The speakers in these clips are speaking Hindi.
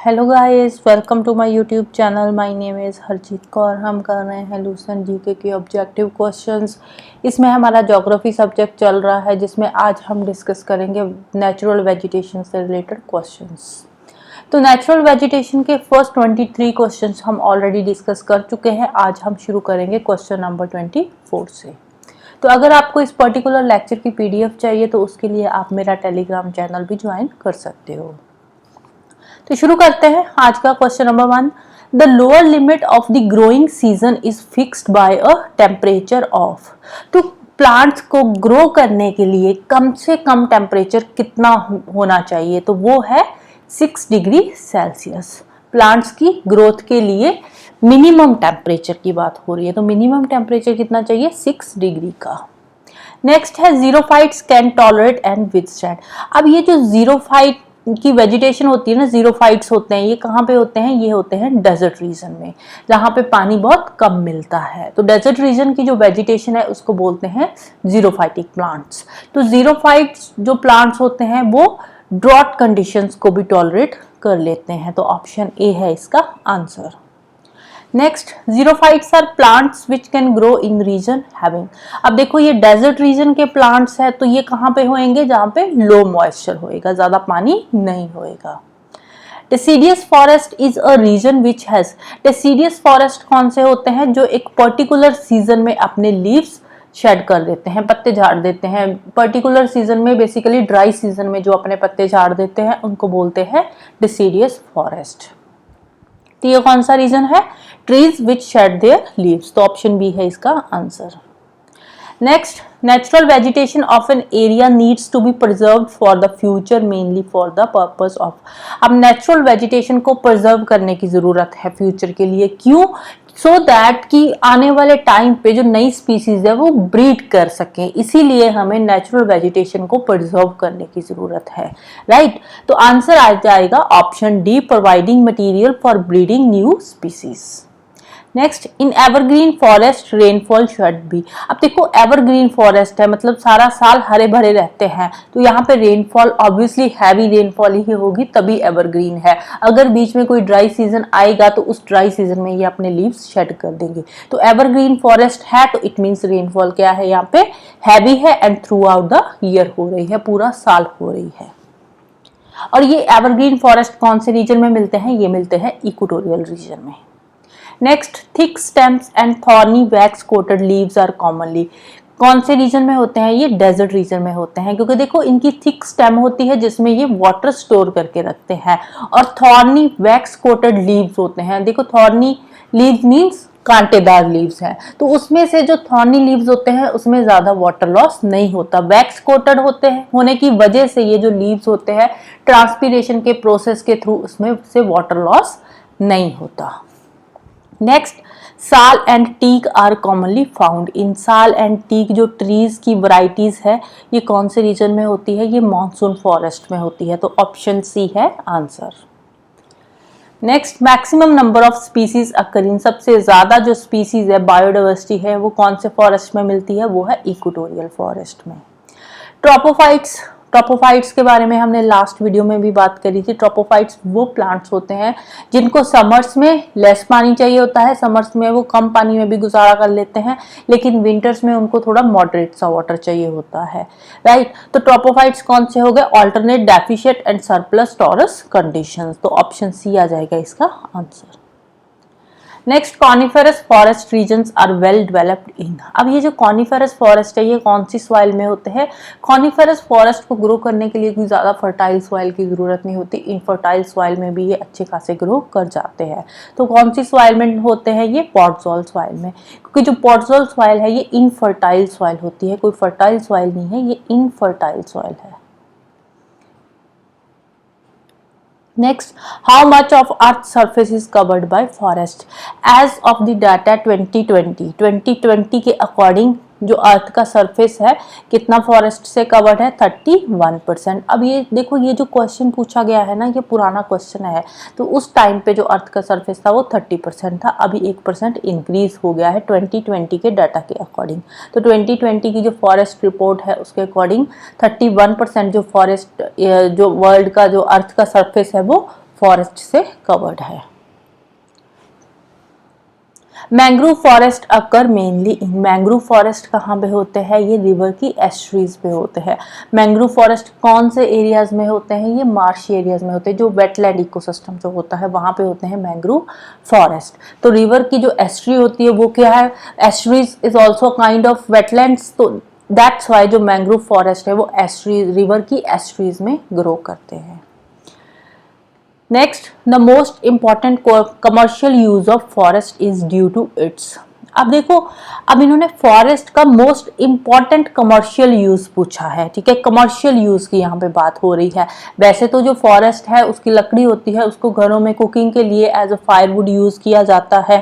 Hello guys, welcome to my YouTube channel. My name is Harjeet Kaur. हम कर रहे हैं लूसेंट जीके के ऑब्जेक्टिव क्वेश्चंस। इसमें हमारा ज्योग्राफी सब्जेक्ट चल रहा है, जिसमें आज हम डिस्कस करेंगे नेचुरल वेजिटेशन से रिलेटेड क्वेश्चंस। तो नेचुरल वेजिटेशन के फर्स्ट 23 क्वेश्चंस हम ऑलरेडी डिस्कस कर चुके हैं। आज हम शुरू करेंगे क्वेश्चन नंबर 24 से। तो अगर आपको इस पर्टिकुलर लेक्चर की पीडीएफ चाहिए तो उसके लिए आप मेरा टेलीग्राम चैनल भी ज्वाइन कर सकते हो। तो शुरू करते हैं आज का question number 1। The lower limit of the growing season is fixed by a temperature of. तो प्लांट्स को ग्रो करने के लिए कम से कम टेम्परेचर कितना होना चाहिए, तो वो है 6 डिग्री सेल्सियस। प्लांट्स की ग्रोथ के लिए मिनिमम टेम्परेचर की बात हो रही है, तो मिनिमम टेम्परेचर कितना चाहिए? 6 डिग्री का। नेक्स्ट है xerophytes can tolerate and withstand. अब ये जो जीरोफाइट की वेजिटेशन होती है ना, जीरोफाइट्स होते हैं, ये कहाँ पे होते हैं? ये होते हैं डेजर्ट रीजन में, जहाँ पे पानी बहुत कम मिलता है। तो डेजर्ट रीजन की जो वेजिटेशन है उसको बोलते हैं जीरोफाइटिक प्लांट्स। तो जीरोफाइट्स जो प्लांट्स होते हैं वो ड्रॉट कंडीशंस को भी टॉलरेट कर लेते हैं। तो ऑप्शन ए है इसका answer. Next, xerophytes are plants which can grow in region having. अब देखो ये डेजर्ट रीजन के प्लांट्स है, तो ये कहाँ पे होंगे? जहाँ पे लो मॉइस्चर होएगा, ज्यादा पानी नहीं होएगा। Deciduous forest is a region which has. Deciduous forest कौन से होते हैं? जो एक पर्टिकुलर सीजन में अपने लीव्स शेड कर देते हैं, पत्ते झाड़ देते हैं। पर्टिकुलर सीजन में, बेसिकली ड्राई सीजन में जो अपने पत्ते झाड़ देते हैं उनको बोलते हैं डेसिडियस फॉरेस्ट। तो ये कौन सा रीजन है? Trees which shed their leaves. तो ऑप्शन बी है इसका answer. Next, natural vegetation of an area needs to be preserved for the future mainly for the purpose of. अब नेचुरल वेजिटेशन को प्रिजर्व करने की जरूरत है फ्यूचर के लिए। क्यों? सो दैट कि आने वाले टाइम पे जो नई स्पीसीज है वो ब्रीड कर सकें, इसीलिए हमें नेचुरल वेजिटेशन को प्रिजर्व करने की जरूरत है। राइट? तो आंसर आ जाएगा option D, providing material for breeding new species. Next, in evergreen forest rainfall should be. अब देखो एवरग्रीन फॉरेस्ट है, मतलब सारा साल हरे भरे रहते हैं, तो यहाँ पे रेनफॉल ऑब्वियसली हैवी रेनफॉल ही होगी, तभी एवरग्रीन है। अगर बीच में कोई ड्राई सीजन आएगा तो उस ड्राई सीजन में ये अपने लीव्स शेड कर देंगे। तो एवरग्रीन फॉरेस्ट है तो इट मीन्स रेनफॉल क्या है? यहाँ पे हैवी है and through out the year हो रही है, पूरा साल हो रही है। और ये एवरग्रीन फॉरेस्ट कौन से रीजन में मिलते हैं? ये मिलते हैं इक्वेटोरियल रीजन में। Next, thick stems and thorny wax coated leaves are commonly. कौन से रीजन में होते हैं? ये डेजर्ट रीजन में होते हैं, क्योंकि देखो इनकी थिक स्टेम होती है जिसमें ये वाटर स्टोर करके रखते हैं, और थॉर्नी वैक्स कोटेड लीव्स होते हैं। देखो थॉर्नी लीव्स मीन्स कांटेदार लीव्स हैं, तो उसमें से जो थॉर्नी लीव्स होते हैं उसमें ज्यादा वाटर लॉस नहीं होता। वैक्स कोटेड होते हैं होने की वजह से ये जो लीव्स होते हैं ट्रांसपीरेशन के प्रोसेस के थ्रू उसमें से वाटर लॉस नहीं होता। Next, sal and teak are commonly found in. Sal and teak जो ट्रीज की वैरायटीज है ये कौन से रीजन में होती है? ये मॉनसून फॉरेस्ट में होती है, तो ऑप्शन सी है answer. Next, maximum number of species occur in. सबसे ज्यादा जो स्पीसीज है, बायोडाइवर्सिटी है, वो कौन से फॉरेस्ट में मिलती है? वो है इक्वेटोरियल फॉरेस्ट में। ट्रोपोफाइट्स, ट्रोपोफाइट्स के बारे में हमने लास्ट वीडियो में भी बात करी थी। ट्रोपोफाइट्स वो प्लांट्स होते हैं जिनको समर्स में लेस पानी चाहिए होता है, समर्स में वो कम पानी में भी गुजारा कर लेते हैं, लेकिन विंटर्स में उनको थोड़ा मॉडरेट सा वाटर चाहिए होता है। राइट? तो ट्रोपोफाइट्स कौन से हो गए? Alternate, deficient and surplus torus conditions. तो ऑप्शन सी आ जाएगा इसका answer. Next, coniferous forest regions are well developed in. अब ये जो कॉनिफेरस फॉरेस्ट है ये कौन सी सॉइल में होते हैं? कॉनिफेरस फॉरेस्ट को ग्रो करने के लिए कोई ज़्यादा फर्टाइल सॉइल की ज़रूरत नहीं होती। इनफर्टाइल सॉइल में भी ये अच्छे खासे ग्रो कर जाते हैं। तो कौन सी सॉइल में होते हैं? ये पॉटसॉल सॉइल में, क्योंकि जो पॉटसॉल सॉइल है ये इनफर्टाइल सॉइल होती है, कोई फर्टाइल सॉइल नहीं है, ये इनफर्टाइल सॉइल है। Next, how much of Earth's surface is covered by forest? As of the data 2020 के अकॉर्डिंग जो अर्थ का सरफेस है कितना फॉरेस्ट से कवर्ड है? 31%। अब ये देखो ये जो क्वेश्चन पूछा गया है ना, ये पुराना क्वेश्चन है, तो उस टाइम पे जो अर्थ का सरफेस था वो 30% था, अभी 1% इंक्रीज हो गया है 2020 के डाटा के अकॉर्डिंग। तो 2020 की जो फॉरेस्ट रिपोर्ट है उसके अकॉर्डिंग 31% जो फॉरेस्ट जो वर्ल्ड का जो अर्थ का सरफेस है वो फॉरेस्ट से कवर्ड है। मैंग्रोव फॉरेस्ट अकर मेनली इन, मैंग्रोव फॉरेस्ट कहाँ पे होते हैं, ये रिवर की एस्ट्रीज पे होते हैं। मैंग्रोव फॉरेस्ट कौन से एरियाज में होते हैं, ये मार्श एरियाज में होते हैं, जो वेटलैंड इकोसिस्टम जो होता है वहां पे होते हैं मैंग्रोव फॉरेस्ट। तो रिवर की जो एस्ट्री होती है वो क्या है, estuaries is also kind of wetlands, तो दैट्स वाई जो मैंग्रोव फॉरेस्ट है वो एस्ट्री रिवर की एस्ट्रीज में ग्रो करते हैं। Next, the most important commercial use of forest is due to its. अब देखो, अब इन्होंने फॉरेस्ट का मोस्ट इंपॉर्टेंट कमर्शियल यूज पूछा है, ठीक है, कमर्शियल यूज की यहाँ पे बात हो रही है। वैसे तो जो फॉरेस्ट है उसकी लकड़ी होती है, उसको घरों में कुकिंग के लिए एज अ फायरवुड यूज किया जाता है।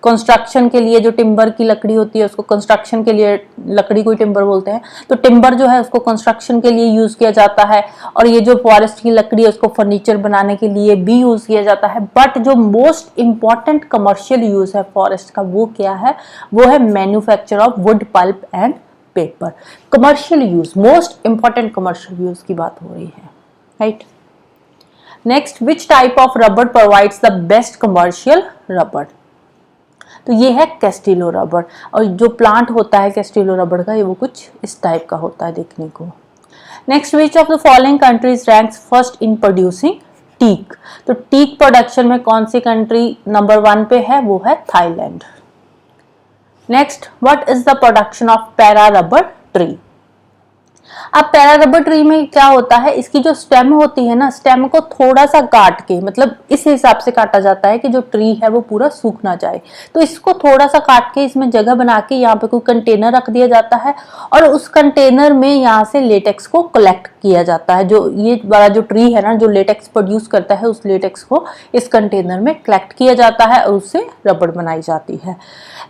कंस्ट्रक्शन के लिए जो टिम्बर की लकड़ी होती है उसको कंस्ट्रक्शन के लिए, लकड़ी को टिम्बर बोलते हैं, तो टिम्बर जो है उसको कंस्ट्रक्शन के लिए यूज किया जाता है। और ये जो फॉरेस्ट की लकड़ी है उसको फर्नीचर बनाने के लिए भी यूज किया जाता है। बट जो मोस्ट इंपॉर्टेंट कमर्शियल यूज है फॉरेस्ट का वो क्या है, वो है manufacture of would, pulp and paper. Commercial use, most important commercial use की बात हो रही है, right. Next, which type of rubber provides the best commercial rubber, तो ये है कैस्टिलो रबर। और जो प्लांट होता है कैस्टिलो रबर का, ये वो कुछ इस टाइप का होता है देखने को। Next, which of the following countries ranks first in producing teak, तो टीक प्रोडक्शन में कौन सी कंट्री नंबर 1 पे है, वो है Thailand. Next, what is the production of para rubber tree. अब पैरा रबर ट्री में क्या होता है, इसकी जो स्टेम होती है ना, स्टेम को थोड़ा सा काट के, मतलब इस हिसाब से काटा जाता है कि जो ट्री है वो पूरा सूख ना जाए, तो इसको थोड़ा सा काट के इसमें जगह बना के यहाँ पे कोई कंटेनर रख दिया जाता है और उस कंटेनर में यहाँ से लेटेक्स को कलेक्ट किया जाता है। जो ये वाला जो ट्री है ना, जो लेटेक्स प्रोड्यूस करता है, उस लेटेक्स को इस कंटेनर में कलेक्ट किया जाता है और उससे रबड़ बनाई जाती है।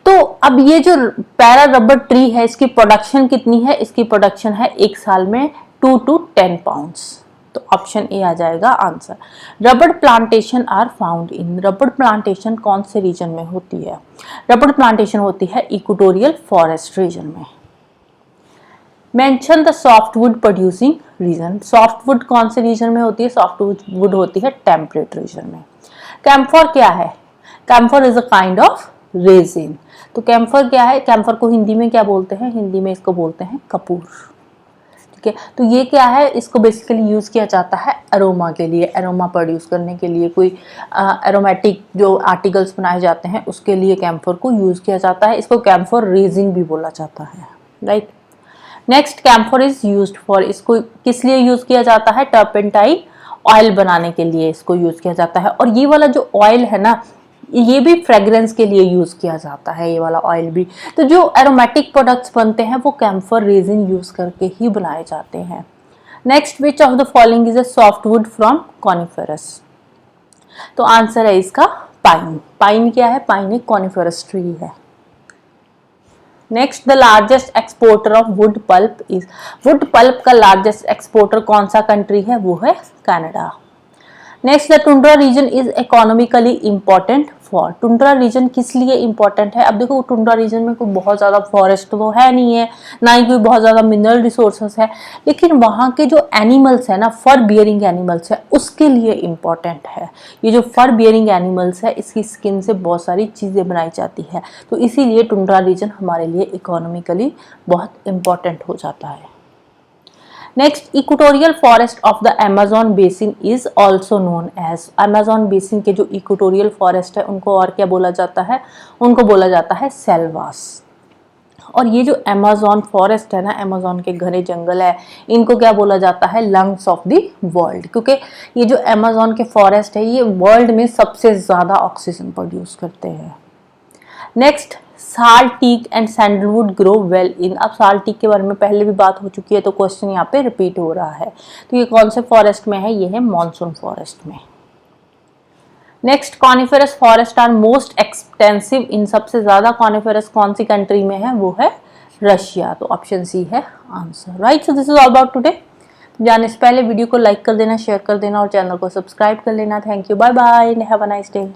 तो अब ये जो पैरा रबर ट्री है इसकी प्रोडक्शन कितनी है, इसकी प्रोडक्शन है एक साल में 2 to 10 पाउंड्स, तो ऑप्शन ए आ जाएगा answer. Rubber plantation are found in, rubber plantation कौन से रीजन में होती है, रबर प्लांटेशन होती है इक्वेटोरियल फॉरेस्ट रीजन में। Mention the softwood producing region, softwood कौन से रीजन में होती है, सॉफ्टवुड होती है टेम्परेट रीजन में। कैम्फर क्या है, camphor is a kind of resin, तो कैम्फर क्या है, कैम्फर को हिंदी में क्या बोलते हैं, हिंदी में इसको बोलते हैं कपूर, ठीक है। तो ये क्या है, इसको बेसिकली यूज किया जाता है अरोमा के लिए, अरोमा प्रोड्यूस करने के लिए, कोई एरोमेटिक जो आर्टिकल्स बनाए जाते हैं उसके लिए कैम्फर को यूज किया जाता है। इसको कैम्फर रेजिन भी बोला जाता है, right. Next, camphor is used for, इसको किस लिए यूज किया जाता है, टर्पेंटाइन ऑयल बनाने के लिए इसको यूज किया जाता है। और ये वाला जो ऑयल है ना, ये भी फ्रेग्रेंस के लिए यूज किया जाता है, ये वाला ऑयल भी। तो जो एरोमेटिक प्रोडक्ट्स बनते हैं वो कैम्फर रेजिन यूज करके ही बनाए जाते हैं। Next, which of the following is a softwood from coniferous, तो आंसर है इसका पाइन। पाइन क्या है, पाइन एक कॉनिफेरस ट्री है। Next, the largest exporter of wood pulp is, wood pulp का लार्जेस्ट एक्सपोर्टर कौन सा कंट्री है, वो है Canada. Next, the tundra region is economically important for, tundra region किस लिए इंपॉर्टेंट है। अब देखो, टुंड्रा रीजन में कोई बहुत ज्यादा फॉरेस्ट तो है नहीं है, ना ही कोई बहुत ज्यादा मिनरल रिसोर्सेस है, लेकिन वहाँ के जो एनिमल्स है ना, फर बियरिंग एनिमल्स है, उसके लिए इंपॉर्टेंट है। ये जो फर बियरिंग एनिमल्स है इसकी स्किन से बहुत सारी चीजें बनाई जाती है, तो इसीलिए टुंड्रा रीजन हमारे लिए इकोनॉमिकली बहुत इंपॉर्टेंट हो जाता है। Next, equatorial forest of the Amazon basin is also known as, Amazon basin के जो इक्वेटोरियल फॉरेस्ट है उनको और क्या बोला जाता है, उनको बोला जाता है सेल्वास। और ये जो अमेज़न फॉरेस्ट है ना, अमेज़न के घने जंगल है, इनको क्या बोला जाता है, लंग्स ऑफ द वर्ल्ड, क्योंकि ये जो अमेज़न के फॉरेस्ट है ये वर्ल्ड में सबसे ज्यादा ऑक्सीजन प्रोड्यूस करते हैं। Next, salt teak and sandalwood grow well in, अब साल्ट टीक के बारे में पहले भी बात हो चुकी है तो क्वेश्चन यहाँ पे रिपीट हो रहा है। तो ये कौन से फॉरेस्ट में है, ये है मॉनसून फॉरेस्ट में। Next, coniferous forest are most extensive in, सबसे ज्यादा कॉनिफेरस कौन सी कंट्री में है, वो है रशिया, तो ऑप्शन सी है answer, right. So this is all about today. जाने से पहले वीडियो को लाइक कर देना, शेयर कर देना और चैनल को सब्सक्राइब कर लेना। Thank you, bye bye, have a nice day.